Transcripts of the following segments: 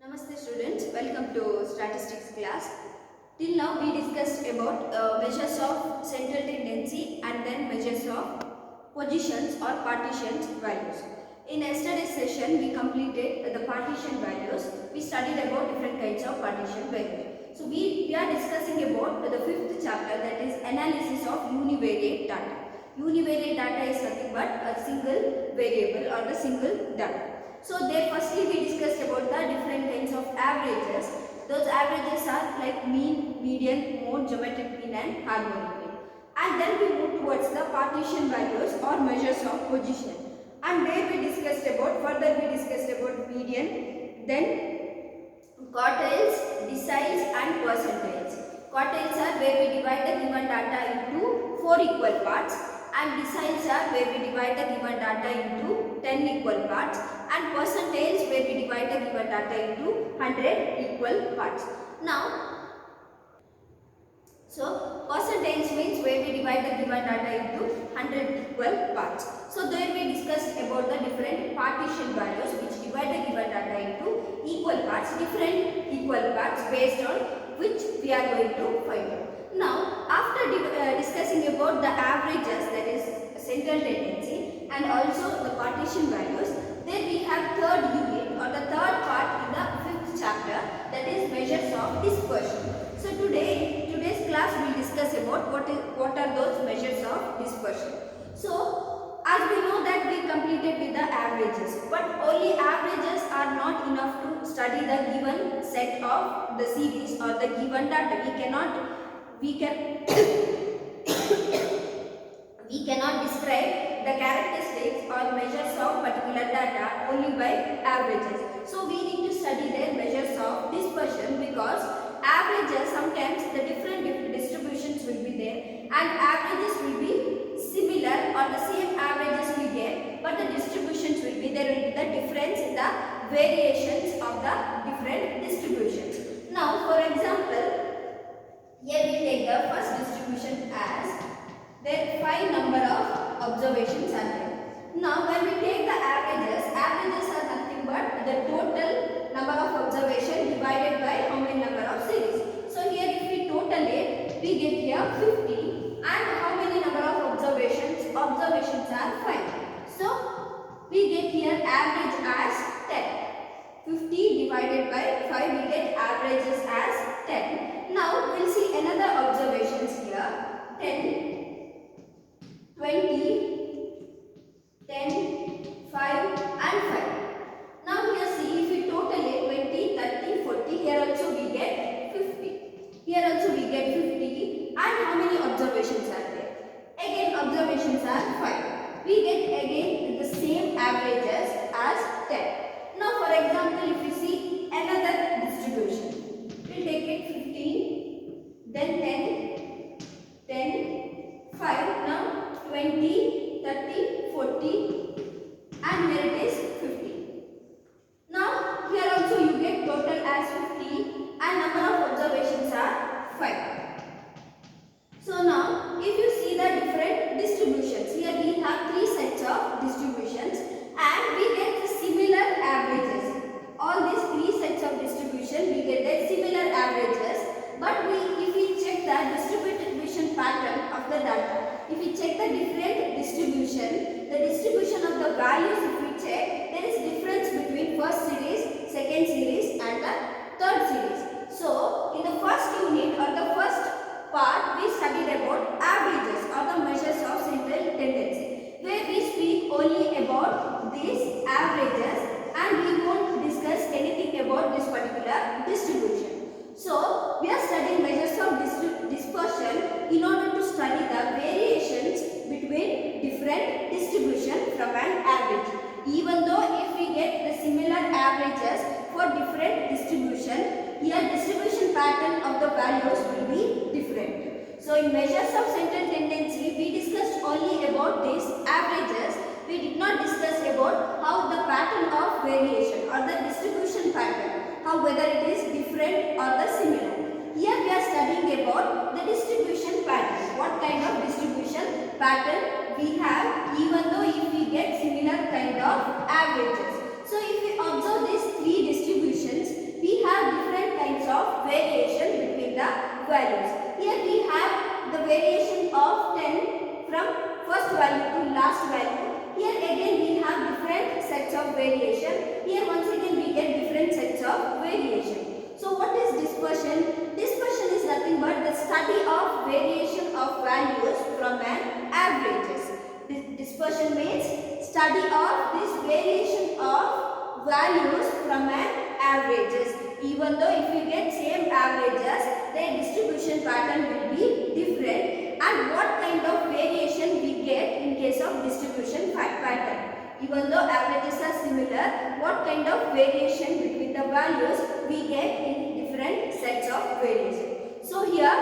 Namaste students, welcome to statistics class. Till now we discussed about measures of central tendency and then measures of positions or partitions values. In yesterday's session we completed the partition values. We studied about different kinds of partition values. So we are discussing about the fifth chapter, that is analysis of univariate data. Univariate data is nothing but a single variable or the single data. So there firstly we discussed about the different kinds of averages. Those averages are like mean, median, mode, geometric mean and harmonic mean. And then we move towards the partition values or measures of position. And there we discussed about, further we discussed about median, then quartiles, deciles and percentiles. Quartiles are where we divide the given data into 4 equal parts, and deciles are where we divide the given data into 10 equal parts, and percentiles where we divide the given data into 100 equal parts. Now, so percentiles means where we divide the given data into 100 equal parts. So there we discussed about the different partition values which divide the given data into equal parts, different equal parts based on which we are going to find out. Now, after discussing about the averages, that is central tendency, and also the partition values, then we have third unit or the third part in the fifth chapter, that is measures of dispersion. So today's class will discuss about what are those measures of dispersion. So as we know that we completed with the averages, but only averages are not enough to study the given set of the series or the given data. We cannot describe the characteristics or measures of particular data only by averages. So we need to study their measures of dispersion, because averages, sometimes the different distributions will be there and averages will be similar or the same averages we get, but the distributions will be, there will be the difference in the variations of the different distributions. Now for example, here we take the first distribution as there 5 number of observations are there. Now when we take the averages are nothing but the total number of observation divided by how many number of series. So here if we total it, we get here 50, and how many number of observations? Observations are 5. So we get here average as 10. 50 divided by 5, we get averages as 10. Now we'll see another observations here. 10, 20, 10, 5 and 5. Now here see, if we total it 20, 30, 40, here also we get 50. Here also we get 50, and how many observations are there? Again observations are 5. We get again the same averages as 10. Now for example, if we see another distribution, we'll take it 15, then 10, 10, 5, now 20, 30, 40, and here it is 50. Now here also you get total as 50 and number of observations are 5. So now if you see the different distributions, here we have 3 sets of distributions and we get the similar averages. All these 3 sets of distribution we get the similar averages, but if we check the distribution pattern of the data, if we check the different distribution, the distribution of the values, if we check, there is difference between first series, second series and the third series. So in the first unit or the first part, we studied about averages or the measures of central tendency, where we speak only about these averages and we won't discuss anything about this particular distribution. So we are studying measures of dispersion in order to study the variations between different distribution from an average. Even though if we get the similar averages for different distribution, here distribution pattern of the values will be different. So in measures of central tendency, we discussed only about these averages. We did not discuss about how the pattern of variation or the distribution pattern, how whether it is different or the similar. Here we are studying about the distribution pattern. What kind of distribution pattern we have, even though if we get similar kind of averages. So if we observe these 3 distributions, dispersion? Dispersion is nothing but the study of variation of values from an averages. Dispersion means study of this variation of values from an averages. Even though if we get same averages, their distribution pattern will be different, and what kind of variation we get in case of distribution pattern. Even though averages are similar, what kind of variation between the values we get in different sets of variation. So here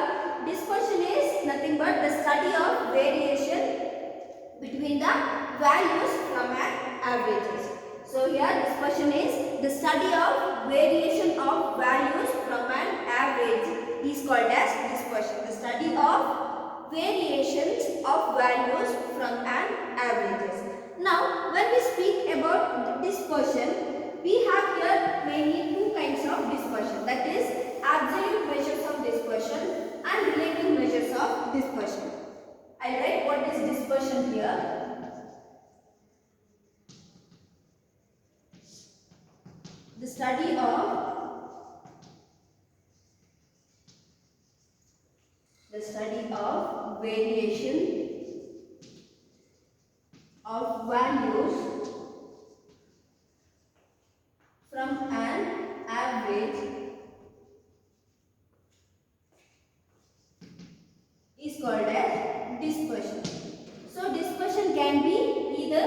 dispersion is nothing but the study of variation between the values from an averages. So here dispersion is the study of variation of values from an average is called as dispersion. The study of variations of values from an averages. Now when we speak about dispersion, we have here mainly two kinds of dispersion, that is absolute measures of dispersion and relative measures of dispersion. I'll write what is dispersion here. The study of variation of values from an average is called as dispersion. So dispersion can be either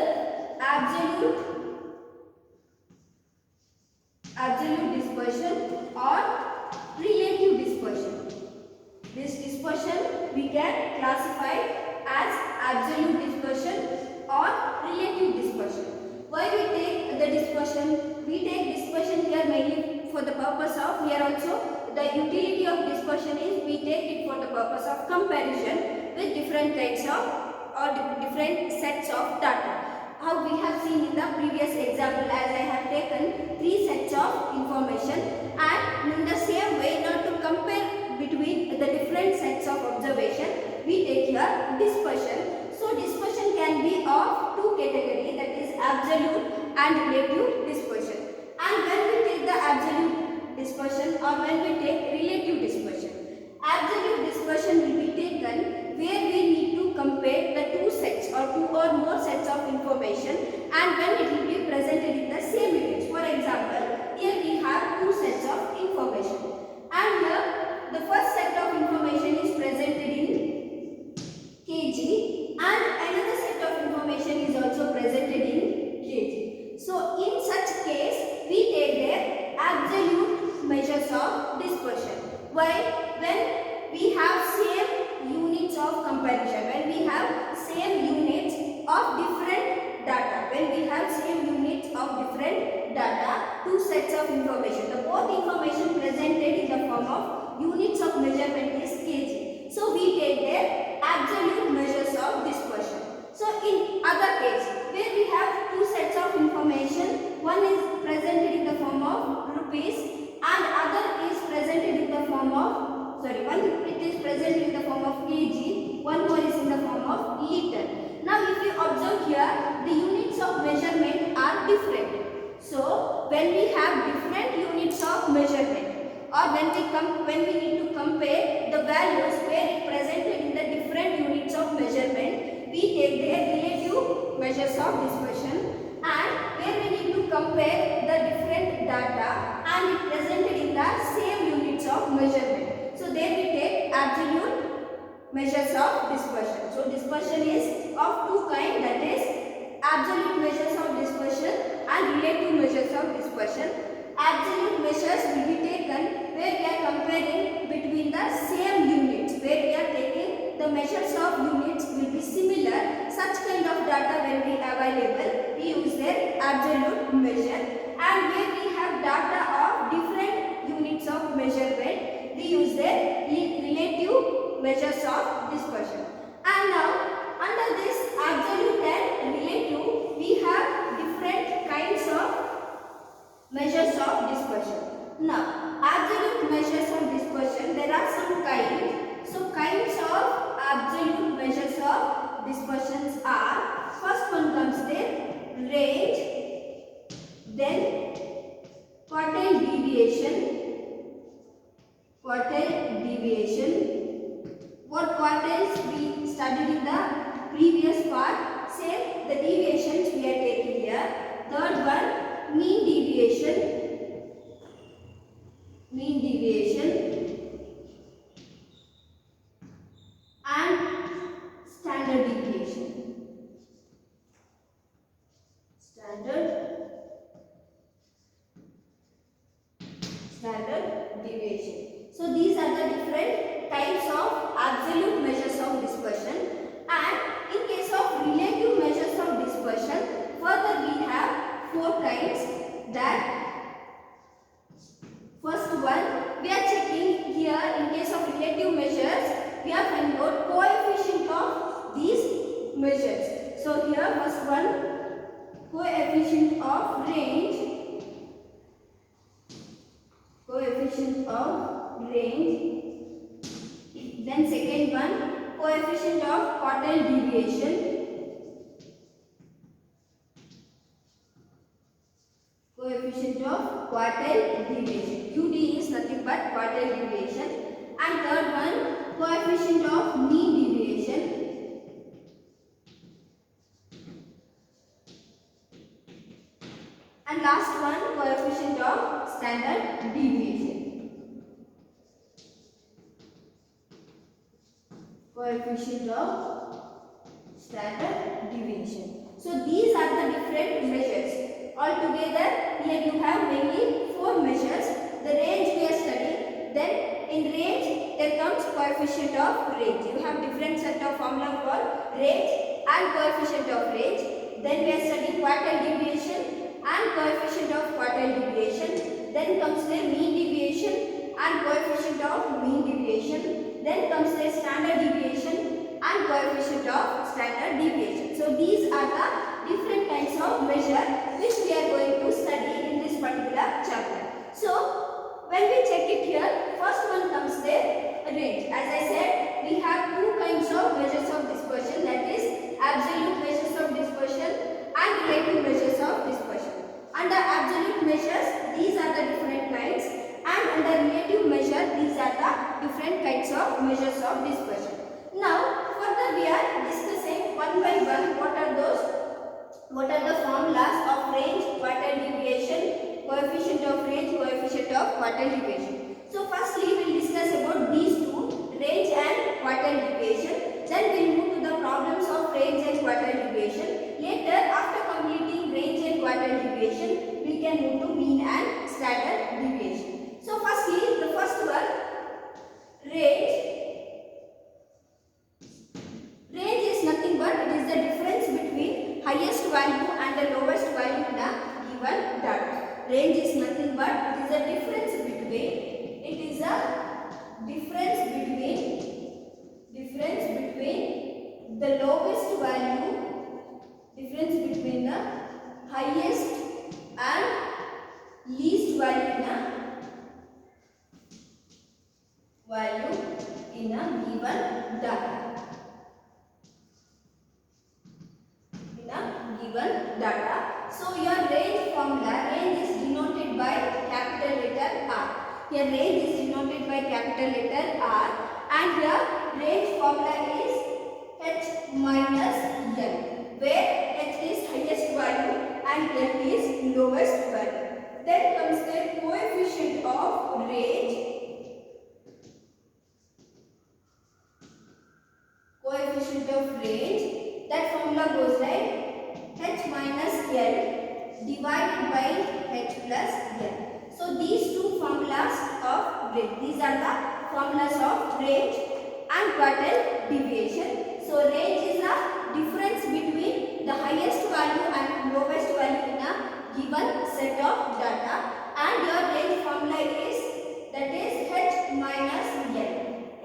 absolute dispersion or relative dispersion. This dispersion we can classify as absolute dispersion or relative dispersion. Why we take the dispersion? We take dispersion here mainly for the purpose of, here also the utility of dispersion is we take it for the purpose of comparison with different kinds of or different sets of data. How we have seen in the previous example, as I have taken 3 sets of information, and in the same way, in order to compare between the different sets of observation, we take here dispersion. So dispersion can be of two categories, that is absolute and relative dispersion. And when we take the absolute dispersion or when we take relative dispersion, absolute dispersion will be taken where we need to compare the two sets or two or more sets of information, and when it will be presented in the same image. For example, here we have two sets of information, and here the first set of information is presented in kg and another set of information is also presented in kg. So in such case we take their absolute measures of dispersion. Why? When we have same units of comparison, when we have same units of different data, when we have same units of different data, two sets of information, the both information presented in the form of units of measurement is kg. So we take their absolute measures of dispersion. So in other case, where we have two sets of information, one is presented in the form of rupees and other is presented in the form of, one it is presented in the form of kg, one more is in the form of liter. Now if you observe here, the units of measurement are different. So when we have different units of measurement, or when we need to compare the values where it presented in the different units of measurement, we take their relative measures of dispersion, and where we need to compare the different data and it presented in the same units of measurement. So there we take absolute measures of dispersion. So dispersion is of two kinds, that is absolute measures of dispersion and relative measures of dispersion. Absolute measures will be taken where we are comparing between the same units, where we are taking the measures of units will be similar. Such kind of data when we available, we use their absolute measure, and where we have data of different units of measurement, we use their relative measures of dispersion. And now under this absolute and relative, we have different kinds of measures of dispersion. Now absolute measures of dispersion, there are some kinds. So kinds of absolute measures of dispersions are, first one comes there range, then quartile deviation, quartile deviation. What quartiles we studied in the previous part? Same, the deviations we are taking here. Third one, mean deviation. Mean deviation and standard deviation. Standard deviation. So these are the different types of absolute measures of dispersion, and in case of relative measures of dispersion, further we have four kinds. That first one, we are checking here in case of relative measures, we are finding out coefficient of these measures. So here first one, coefficient of range. Coefficient of range. Then second one, coefficient of quartile deviation. Coefficient of quartile deviation. QD is nothing but quartile deviation. And third one, coefficient of mean deviation. And last one, coefficient of standard deviation. Coefficient of standard deviation. So these are the different measures. Altogether, here you have mainly four measures. The range we are studying. Then in range, there comes coefficient of range. You have different set of formula for range and coefficient of range. Then we are studying quartile deviation and coefficient of quartile deviation. Then comes the mean deviation and coefficient of mean deviation. Then comes the standard deviation and coefficient of standard deviation. So these are the different kinds of measure which we are going to study in this particular chapter. So when we check it here, first one comes the range. As I said, we have two kinds of measures of dispersion, that is absolute measures of dispersion and relative measures of dispersion. Under absolute measures, these are the different kinds, and under relative measure, these are the different kinds of measures of dispersion. Now, further we are discussing one by one what are the formulas of range, quartile deviation, coefficient of range, coefficient of quartile deviation. So firstly, we will discuss about these two, range and quartile deviation. Then we will move to the problems of range and quartile deviation. Later, after completing range and quartile deviation, we can move to mean and standard deviation. So firstly, the first one, range. Range is nothing but it is the difference between highest value and the lowest value in a given data. Range is nothing but it is a difference between the lowest value, difference between the highest and least value in a given data. So your range formula, range is denoted by capital letter R. Here range is denoted by capital letter R, and here range formula is H minus L, where H is highest value and L is lowest value. Then comes the coefficient of range. Coefficient of range, that formula goes like H minus L divided by H plus L. So these two formulas of range, these are the formulas of range and quartile deviation. So range is the difference between the highest value and lowest value in a given set of data, and your range formula is, that is H minus L.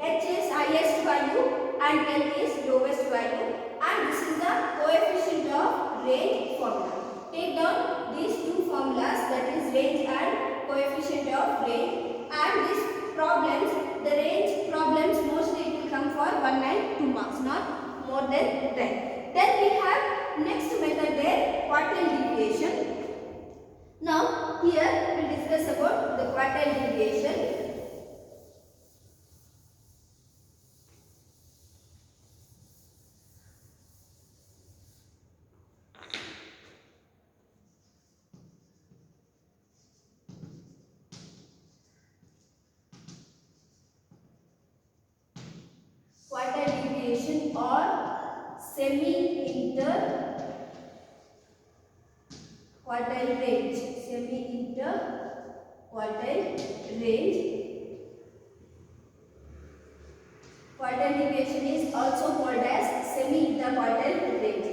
H is highest value and L is lowest value, and this is the coefficient of range formula. Take down these two formulas, that is range and coefficient of range, and these problems, the range problems, mostly it will come for 1 and 2 marks, not more than 10. Then we have next method there, quartile deviation. Now here we will discuss about the quartile deviation. deviation or semi-interquartile range. Semi-interquartile range. Quartile deviation is also called as semi-interquartile range.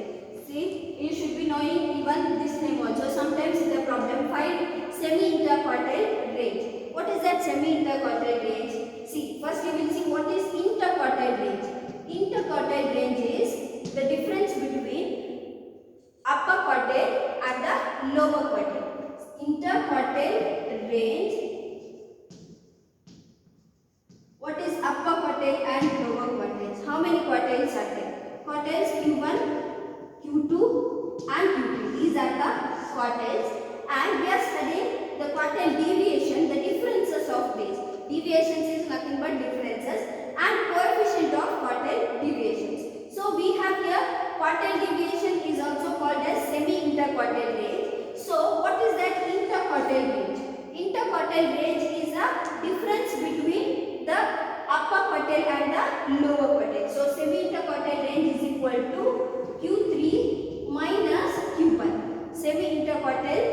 See, you should be knowing even this name also. Sometimes in the problem, find semi-interquartile range. What is that semi-interquartile range? See, first you will see what is interquartile range. Interquartile range is the difference between upper quartile and the lower quartile. Interquartile range. What is upper quartile and lower quartiles? How many quartiles are there? Quartiles Q1, Q2 and Q3. These are the quartiles, and we are studying the quartile deviation, the differences of these. Deviations is nothing but differences, and coefficient of quartile deviations. So we have here quartile deviation is also called as semi-interquartile range. So what is that interquartile range? Interquartile range is a difference between the upper quartile and the lower quartile. So semi-interquartile range is equal to Q3 minus Q1. Semi-interquartile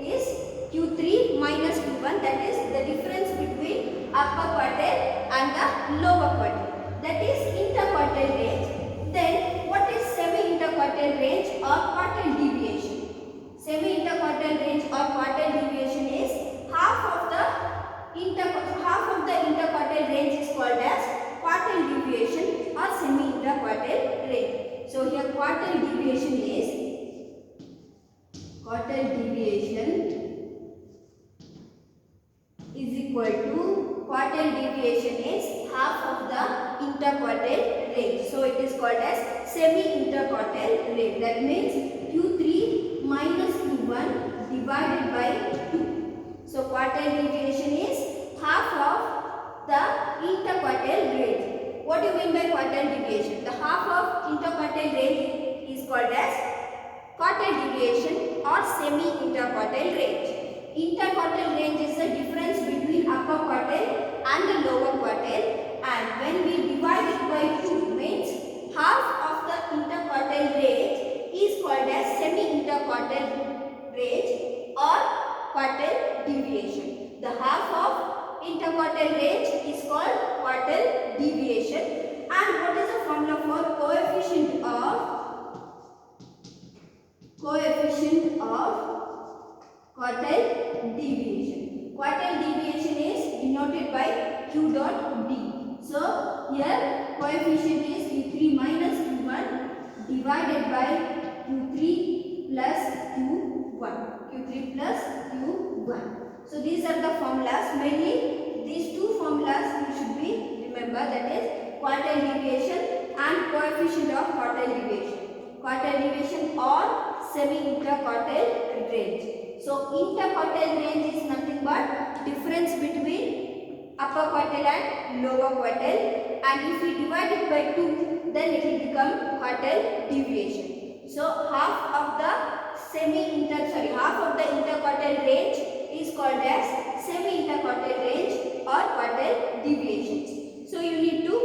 is Q3 minus Q1, that is the difference between upper quartile and the lower quartile. That is interquartile range. Then what is semi-interquartile range or quartile deviation? Semi-interquartile range or quartile deviation is half of the interquartile range is called as quartile deviation or semi-interquartile range. So here quartile deviation is equal to quartile deviation is half of the interquartile range. So it is called as semi-interquartile range. That means Q3 minus Q1 divided by 2. So quartile deviation is half of the interquartile range. What do you mean by quartile deviation? The half of interquartile range is called as quartile deviation or semi-interquartile range. Interquartile range is the difference between upper quartile and the lower quartile, and when we divide it by 2 means half of the interquartile range is called as semi-interquartile range or quartile deviation. The half of interquartile range is called quartile deviation. And what is the formula for coefficient of quartile deviation? Quartile deviation is denoted by Q dot D. So here coefficient is Q3 minus Q1 divided by Q3 plus Q1. So these are the formulas. Mainly these two formulas you should be remember, that is quartile deviation and coefficient of quartile deviation. Quartile deviation or semi-interquartile range. So interquartile range is nothing but difference between upper quartile and lower quartile, and if we divide it by 2 then it will become quartile deviation. So half of the interquartile range is called as semi-interquartile range or quartile deviations. So you need to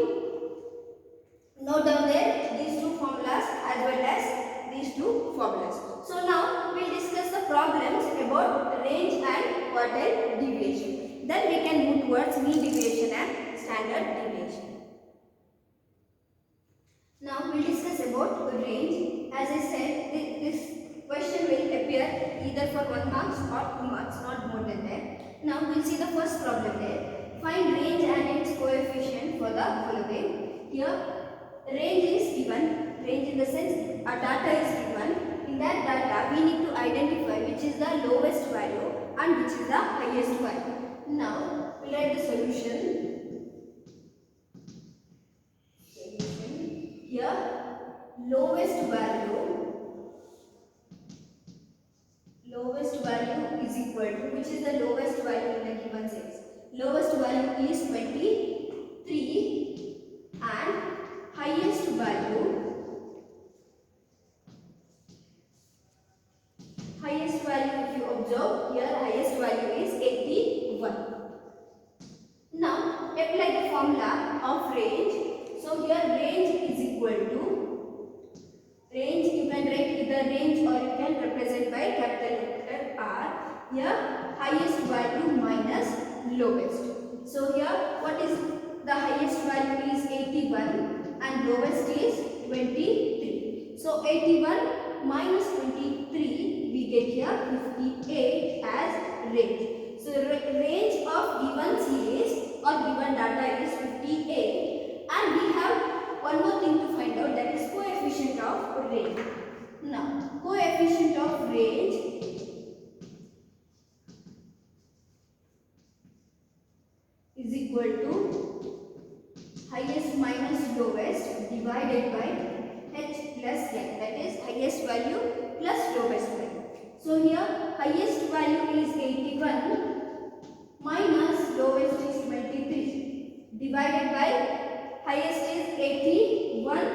note down there these two formulas as well as these two formulas. So now we will discuss the problems about range and quartile deviation. Then we can move towards mean deviation and standard deviation. Now we will discuss about range. As I said, this question will appear either for 1 marks or 2 marks, not more than that. Now we will see the first problem there. Find range and its coefficient for the following. Here range is given. Range in the sense a data is given. In that data we need to identify which is the lowest value and which is the highest value. Now we write the solution. Here lowest value is equal to, which is the lowest value in the given sense. Lowest value is 23 and highest value if you observe here, highest value is 81. Now apply the formula of range. So So here range is equal to range, you can write either range or you can represent by capital letter R. Here highest value minus lowest. So here what is the highest value is 81 and lowest is 23. So 81 minus 23 we get here 58 as range. So range of given series or given data is 58 and we have one more thing to find out, that is coefficient of range. Now coefficient of range is equal to highest minus lowest divided by h plus n, that is highest value plus lowest value. So here highest value is 81 minus lowest is 23 divided by highest is 81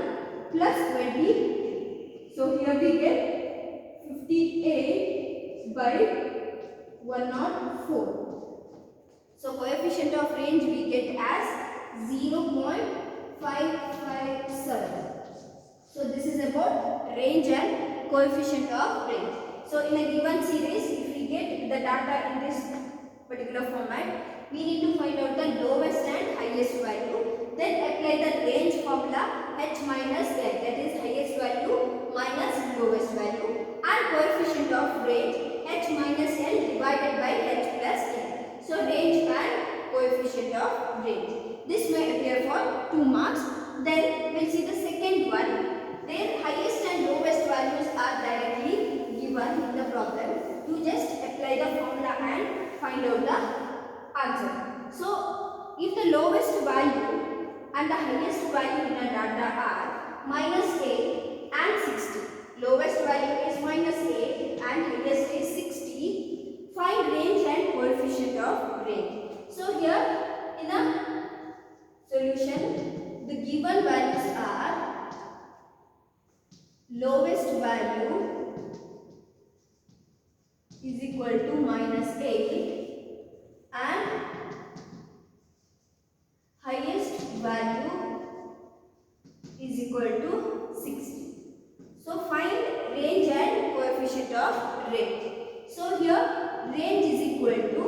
plus 20. So here we get 58 by 104. So coefficient of range we get as 0.557. So this is about range and coefficient of range. So in a given series, if we get the data in this particular format, we need to find out the lowest and highest value. Then apply the range formula h minus n, that is highest value minus lowest value, and coefficient of range h minus n divided by h plus n. So range and coefficient of range. This may appear for 2 marks. Then we'll see the second one. Their highest and lowest values are directly given in the problem. You just apply the formula and find out the answer. So if the lowest value and the highest value in a data are minus 8 and 60. Lowest value is minus 8 and highest is 60. Find range and coefficient of range. So here in a solution, the given values are lowest value is equal to minus 8 and highest value is equal to 60. So find range and coefficient of range. So here range is equal to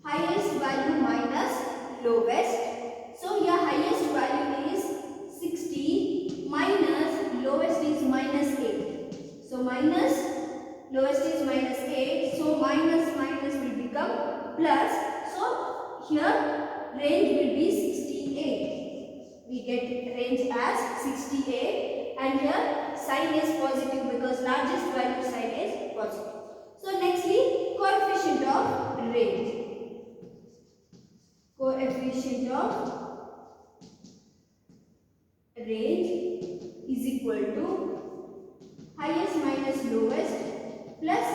highest value minus lowest. So here highest value is 60 minus lowest is minus 8. So minus lowest is minus 8. So minus minus will become plus. So here range will be 68. We get range as 68 and here sign is positive because largest value sign is positive. So nextly coefficient of range. Coefficient of range is equal to highest minus lowest plus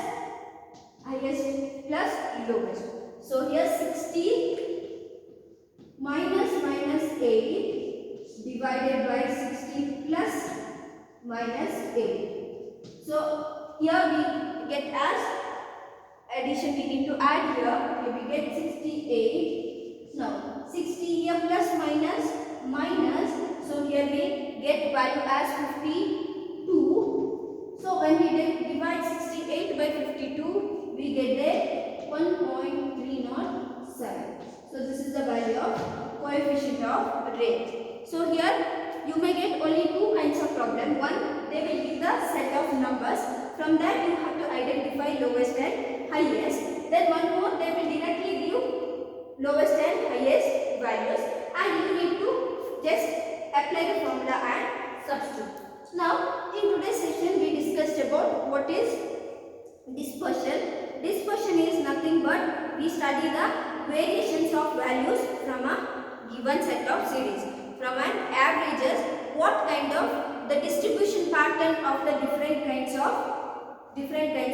highest plus lowest. So here 60 minus minus 8 divided by 60 plus minus 8. So here we get as addition, we need to add here. Here we get 68. Now 60 here plus minus minus. So here we get value as 52. So when we divide 68 by 52, we get there 1.307. So this is the value of coefficient of range. So here you may get only two kinds of problem. One, they will give the set of numbers. From that you have to identify lowest and highest. Then one more, they will directly give lowest and highest values and you need to just apply the formula and substitute. Now in today's session we discussed about what is dispersion. Dispersion is nothing but we study the variations of values from a given set of series. From an averages, what kind of the distribution pattern of the different kinds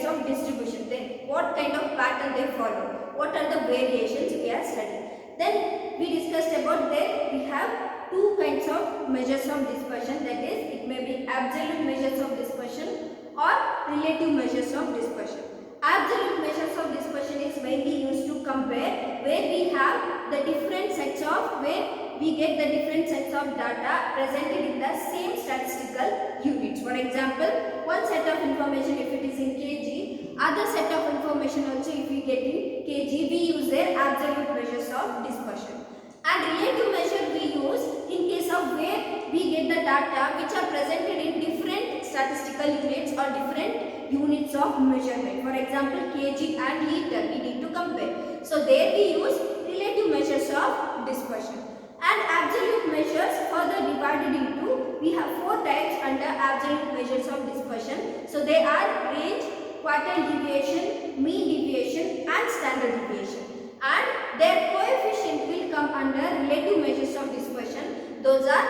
of distribution. Then what kind of pattern they follow. What are the variations we are studying. Then we discussed about that we have two kinds of measures of dispersion, that is it may be absolute measures of dispersion or relative measures of dispersion. Absolute measures of dispersion is mainly used to compare where we have the different sets of of when we get the different sets of data presented in the same statistical units. For example, one set of information if it is in kg, other set of information also if we get in kg, we use their absolute measures of dispersion. And relative measure we use in case of where we get the data which are presented in different statistical units or different units of measurement. For example, kg and liter we need to compare. So there we use relative measures of dispersion. And absolute measures further divided into, we have 4 types under absolute measures of dispersion. So they are range, quartile deviation, mean deviation and standard deviation. And their coefficient will come under relative measures of dispersion. Those are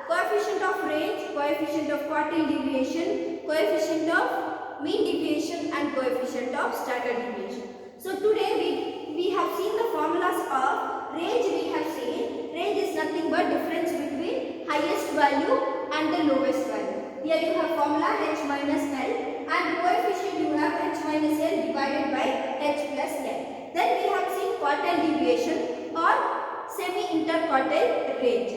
coefficient of range, coefficient of quartile deviation, coefficient of mean deviation and coefficient of standard deviation. So today we have seen the formulas of range. We have seen range is nothing but difference between highest value and the lowest value. Here you have formula h minus l and coefficient you have h minus l divided by h plus l. Then we have seen quartile deviation or semi-interquartile range.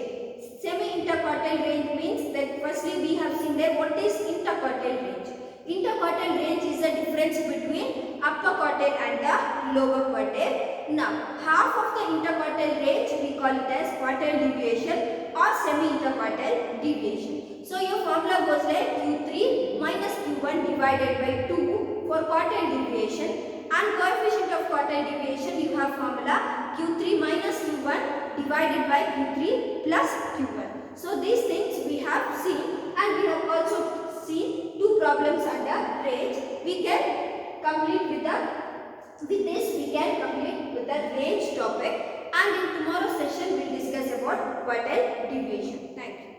Semi-interquartile range means that firstly we have seen there what is interquartile range. Interquartile range is the difference between upper quartile and the lower quartile. Now, half of the interquartile range we call it as quartile deviation or semi-interquartile deviation. So your formula goes like Q3 minus Q1 divided by 2 for quartile deviation. And coefficient of quartile deviation you have formula Q3 minus Q1 divided by Q3 plus Q1. So these things we have seen, and we have also seen 2 problems under range. We can complete with this we can complete with the range topic, and in tomorrow's session we will discuss about quartile deviation. Thank you.